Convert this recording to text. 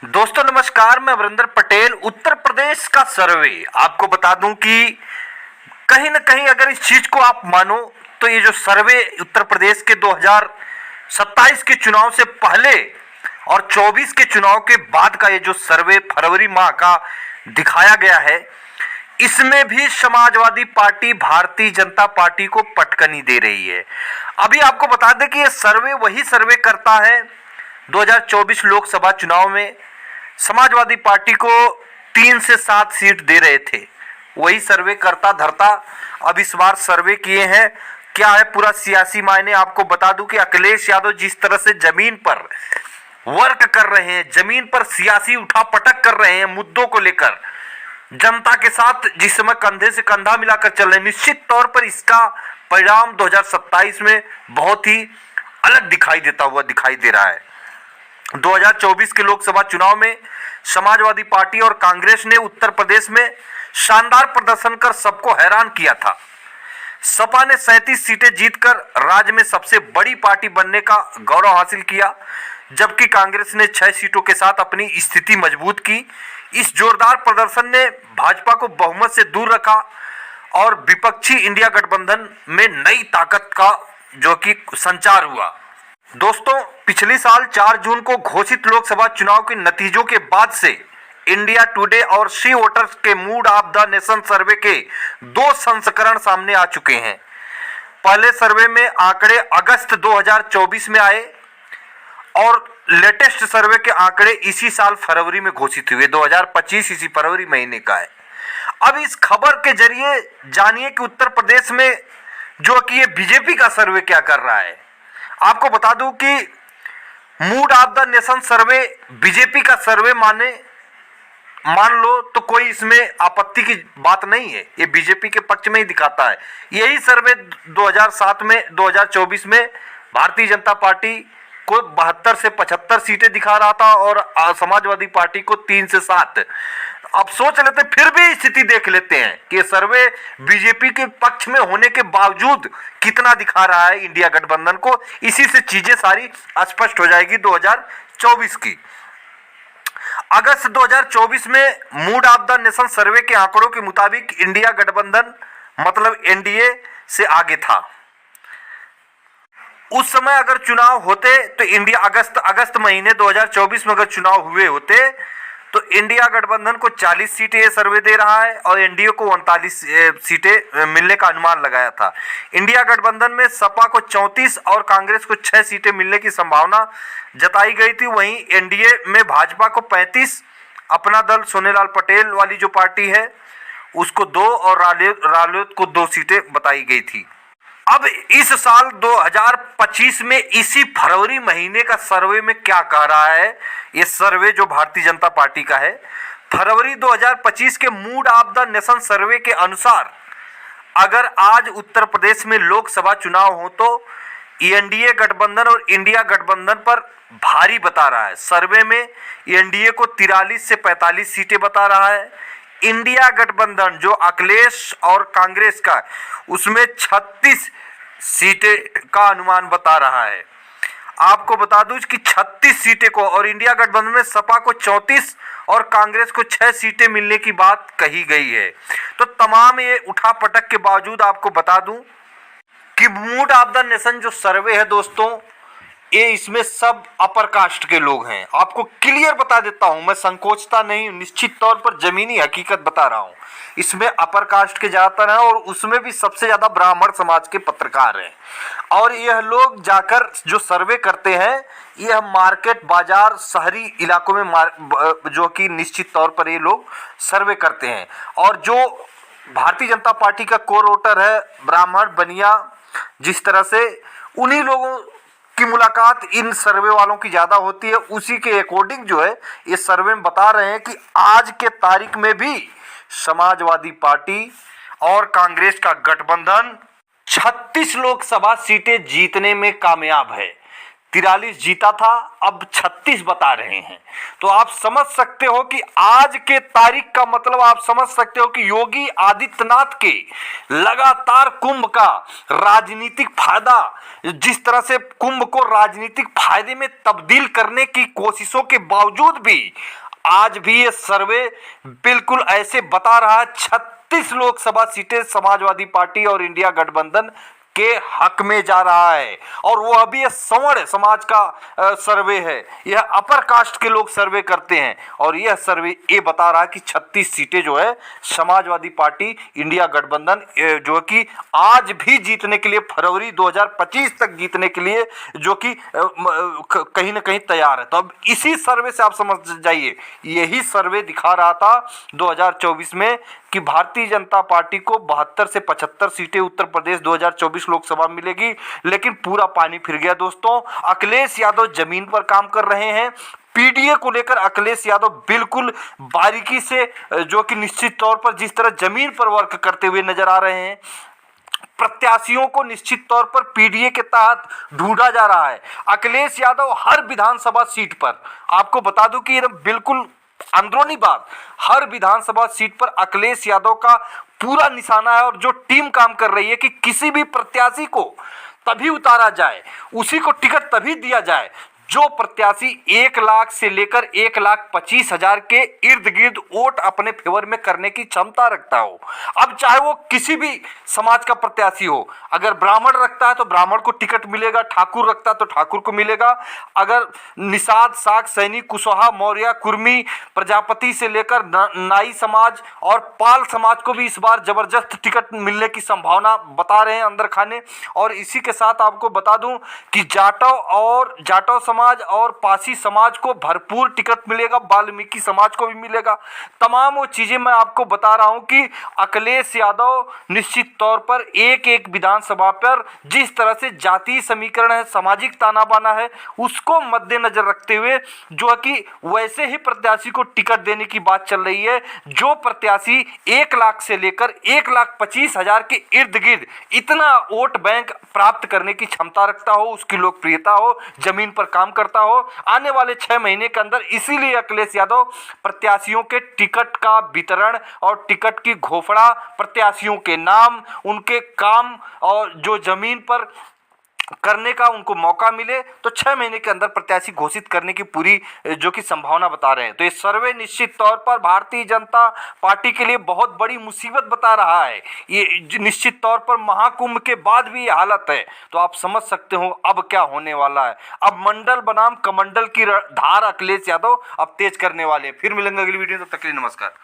दोस्तों नमस्कार, मैं वरिंदर पटेल। उत्तर प्रदेश का सर्वे आपको बता दूं कि कहीं ना कहीं अगर इस चीज को आप मानो तो ये जो सर्वे उत्तर प्रदेश के 2027 के चुनाव से पहले और 24 के चुनाव के बाद का ये जो सर्वे फरवरी माह का दिखाया गया है, इसमें भी समाजवादी पार्टी भारतीय जनता पार्टी को पटकनी दे रही है। अभी आपको बता दें कि ये सर्वे वही सर्वे करता है 2024 लोकसभा चुनाव में समाजवादी पार्टी को 3 से 7 सीट दे रहे थे, वही सर्वे करता धरता अब इस बार सर्वे किए हैं। क्या है पूरा सियासी मायने आपको बता दूं कि अखिलेश यादव जिस तरह से जमीन पर वर्क कर रहे हैं, जमीन पर सियासी उठापटक कर रहे हैं, मुद्दों को लेकर जनता के साथ जिस समय कंधे से कंधा मिलाकर चल रहे हैं, निश्चित तौर पर इसका परिणाम 2027 में बहुत ही अलग दिखाई दे रहा है। 2024 के लोकसभा चुनाव में समाजवादी पार्टी और कांग्रेस ने उत्तर प्रदेश में शानदार प्रदर्शन कर सबको हैरान किया था। सपा ने 37 सीटें जीतकर राज्य में सबसे बड़ी पार्टी बनने का गौरव हासिल किया, जबकि कांग्रेस ने 6 सीटों के साथ अपनी स्थिति मजबूत की। इस जोरदार प्रदर्शन ने भाजपा को बहुमत से दूर रखा और विपक्षी इंडिया गठबंधन में नई ताकत का जो कि संचार हुआ। दोस्तों, पिछले साल 4 जून को घोषित लोकसभा चुनाव के नतीजों के बाद से इंडिया टुडे और सी वोटर्स के मूड ऑफ द नेशन सर्वे के 2 संस्करण सामने आ चुके हैं। पहले सर्वे में आंकड़े अगस्त 2024 में आए और लेटेस्ट सर्वे के आंकड़े इसी साल फरवरी में घोषित हुए। 2025 इसी फरवरी महीने का है। अब इस खबर के जरिए जानिए कि उत्तर प्रदेश में जो कि ये बीजेपी का सर्वे क्या कर रहा है। आपको बता दूं कि mood off the nation survey BJP का सर्वे मान लो तो कोई इसमें आपत्ति की बात नहीं है, ये बीजेपी के पक्ष में ही दिखाता है। यही सर्वे 2007 में 2024 में भारतीय जनता पार्टी को 72 से 75 सीटें दिखा रहा था और समाजवादी पार्टी को 3 से 7। अब सोच लेते, फिर भी स्थिति देख लेते हैं कि सर्वे बीजेपी के पक्ष में होने के बावजूद कितना दिखा रहा है इंडिया गठबंधन को। इसी से चीजें सारी स्पष्ट हो जाएगी 2024 की। अगस्त 2024 में मूड ऑफ द नेशन सर्वे के आंकड़ों के मुताबिक इंडिया गठबंधन मतलब एनडीए से आगे था। उस समय अगर चुनाव होते तो इंडिया अगस्त महीने 2024 में अगर चुनाव हुए होते तो इंडिया गठबंधन को 40 सीटें ये सर्वे दे रहा है और एनडीए को 39 सीटें मिलने का अनुमान लगाया था। इंडिया गठबंधन में सपा को 34 और कांग्रेस को 6 सीटें मिलने की संभावना जताई गई थी। वहीं एनडीए में भाजपा को 35, अपना दल सोनेलाल पटेल वाली जो पार्टी है उसको 2 और रालोद को 2 सीटें बताई गई थी। अब इस साल 2025 में इसी फरवरी महीने का सर्वे में क्या कह रहा है, ये सर्वे जो भारतीय जनता पार्टी का है, फरवरी 2025 के मूड ऑफ द नेशन सर्वे के अनुसार अगर आज उत्तर प्रदेश में लोकसभा चुनाव हो तो एनडीए गठबंधन और इंडिया गठबंधन पर भारी बता रहा है। सर्वे में एनडीए को 43 से 45 सीटें बता रहा है। इंडिया गठबंधन जो अखिलेश और कांग्रेस का, उसमें 36 सीटें का अनुमान बता रहा है। आपको बता दूं कि 36 सीटें को, और इंडिया गठबंधन में सपा को 34 और कांग्रेस को 6 सीटें मिलने की बात कही गई है। तो तमाम ये उठापटक के बावजूद आपको बता दूं कि मूड ऑफ द नेशन जो सर्वे है दोस्तों, ये इसमें सब अपर कास्ट के लोग हैं। आपको क्लियर बता देता हूं, मैं संकोचता नहीं, निश्चित तौर पर जमीनी हकीकत बता रहा हूं। इसमें अपर कास्ट के ज्यादातर हैं और उसमें भी सबसे ज्यादा ब्राह्मण समाज के पत्रकार हैं। और यह लोग जाकर जो सर्वे करते हैं, यह मार्केट, बाजार, शहरी इलाकों में जो कि निश्चित तौर पर ये लोग सर्वे करते हैं। और जो भारतीय जनता पार्टी का कोर वोटर है, ब्राह्मण, बनिया, जिस तरह से उन्हीं लोगों की मुलाकात इन सर्वे वालों की ज्यादा होती है। उसी के अकॉर्डिंग जो है ये सर्वे में बता रहे हैं कि आज के तारीख में भी समाजवादी पार्टी और कांग्रेस का गठबंधन 36 लोकसभा सीटें जीतने में कामयाब है। 43 जीता था, अब 36 बता रहे हैं। तो आप समझ सकते हो कि आज के तारीख का मतलब आप समझ सकते हो कि योगी आदित्यनाथ के लगातार कुंभ का राजनीतिक फायदा, जिस तरह से कुंभ को राजनीतिक फायदे में तब्दील करने की कोशिशों के बावजूद भी आज भी ये सर्वे बिल्कुल ऐसे बता रहा है 36 लोकसभा सीटें समाजवादी पार्टी और इंडिया गठबंधन के हक में जा रहा है। और वो अभी ये सवर्ण समाज का सर्वे है, यह अपर कास्ट के लोग सर्वे करते हैं और यह सर्वे ये बता रहा है कि 36 सीटें जो है समाजवादी पार्टी इंडिया गठबंधन जो कि आज भी जीतने के लिए, फरवरी 2025 तक जीतने के लिए जो कि कहीं ना कहीं तैयार है। तो अब इसी सर्वे से आप समझ जाइए, यही सर्वे दिखा रहा था 2024 में कि भारतीय जनता पार्टी को 72 से 75 सीटें उत्तर प्रदेश 2024 लोकसभा मिलेगी। लेकिन पूरा पानी फिर गया दोस्तों। अखिलेश यादव जमीन पर काम कर रहे हैं। पीडीए को लेकर अखिलेश यादव बिल्कुल बारीकी से जो कि निश्चित तौर पर जिस तरह जमीन पर वर्क करते हुए नजर आ रहे हैं, प्रत्याशियों को निश्चित तौर पर पीडीए के तहत ढूंढा जा रहा है। अखिलेश यादव हर विधानसभा सीट पर, आपको बता दूं कि ये बिल्कुल अंदरूनी बात, हर विधानसभा सीट पर अखिलेश यादव का पूरा निशाना है और जो टीम काम कर रही है कि किसी भी प्रत्याशी को तभी उतारा जाए, उसी को टिकट तभी दिया जाए जो प्रत्याशी 1 लाख से लेकर 1,25,000 के इर्द गिर्द वोट अपने फेवर में करने की क्षमता रखता हो। अब चाहे वो किसी भी समाज का प्रत्याशी हो, अगर ब्राह्मण रखता है तो ब्राह्मण को टिकट मिलेगा, ठाकुर रखता है तो ठाकुर को मिलेगा, अगर निषाद, साग, सैनी, कुशवाहा, मौर्य, कुर्मी, प्रजापति से लेकर नाई समाज और पाल समाज को भी इस बार जबरदस्त टिकट मिलने की संभावना बता रहे हैं अंदर खाने। और इसी के साथ आपको बता दूं कि जाटव समाज और पासी समाज को भरपूर टिकट मिलेगा, वाल्मीकि समाज को भी मिलेगा। तमाम वो चीजें मैं आपको बता रहा हूं कि अखिलेश यादव निश्चित तौर पर एक एक विधानसभा पर जिस तरह से जातीय समीकरण है, सामाजिक ताना बाना है, उसको मद्देनजर रखते हुए जो है कि वैसे ही प्रत्याशी को टिकट देने की बात चल रही है जो प्रत्याशी 1 लाख से लेकर 1,25,000 के इर्द गिर्द इतना वोट बैंक प्राप्त करने की क्षमता रखता हो, उसकी लोकप्रियता हो, जमीन पर काम करता हो। आने वाले 6 महीने के अंदर इसीलिए अखिलेश यादव प्रत्याशियों के टिकट का वितरण और टिकट की घोषणा, प्रत्याशियों के नाम, उनके काम और जो जमीन पर करने का उनको मौका मिले तो 6 महीने के अंदर प्रत्याशी घोषित करने की पूरी जो कि संभावना बता रहे हैं। तो ये सर्वे निश्चित तौर पर भारतीय जनता पार्टी के लिए बहुत बड़ी मुसीबत बता रहा है। ये निश्चित तौर पर महाकुंभ के बाद भी ये हालत है, तो आप समझ सकते हो अब क्या होने वाला है। अब मंडल बनाम कमंडल की धार अखिलेश यादव अब तेज करने वाले हैं। फिर मिलेंगे अगली वीडियो में, तब तक के लिए नमस्कार।